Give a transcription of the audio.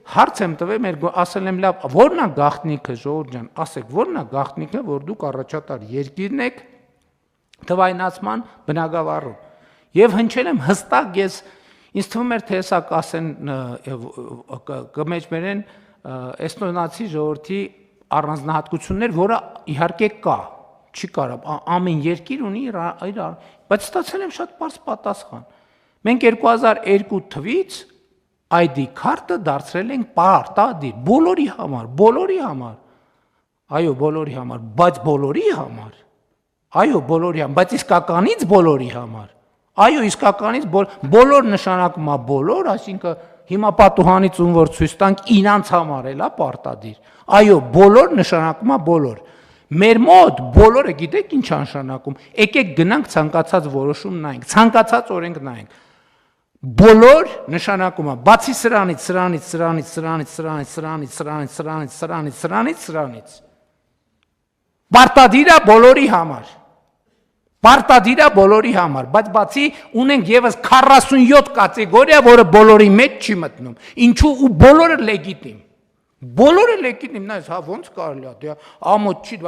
հարց եմ տվել, ասել եմ լավ, ո՞րն է գաղտնիքը, ժողովուրդ ջան, ասեք, ո՞րն է գաղտնիքը, որ դուք առաջատար երկիրն եք թվայնացման բնագավառում։ Եվ հնչել եմ հստակ ես, ինձ թվում էր, թե հեսա կասեն կմեջբերեն էստոնացի ժողովրդի առանձնահատկություններ, որը իհարկե կա, չի կարող, ամեն երկիր ունի իր, բայց ստացել եմ շատ պարզ պատասխան։ Մենք 2002 թվից ID քարտը դարձրել ենք պարտադիր, բոլորի համար, այո, բոլորի համար, բայց բոլորի համար, այո, բոլորի համար, բայց իսկականից բոլորի համար, այո, իսկականից բոլոր նշանակում է բոլոր, այսինքն հիմա պատուհանից ում որ ցույց տանք իրանց համար էլ է պարտադիր, այո, բոլոր նշանակում է բոլոր, մեր մոտ բոլորը գիտեք ինչ նշանակում, եկեք գնանք ցանկացած որոշում նայենք, ցանկացած օրենք նայենք, բոլոր նշանակում է, բացի սրանից, պարտադիր է բոլորի համար, բայց բացի ունենք եւս 47 կատեգորիա, որը բոլորի մեջ չի մտնում, ինչու ու բոլորը լեգիտիմ, նայես, հա ոնց կարելի է, ամոթ չի,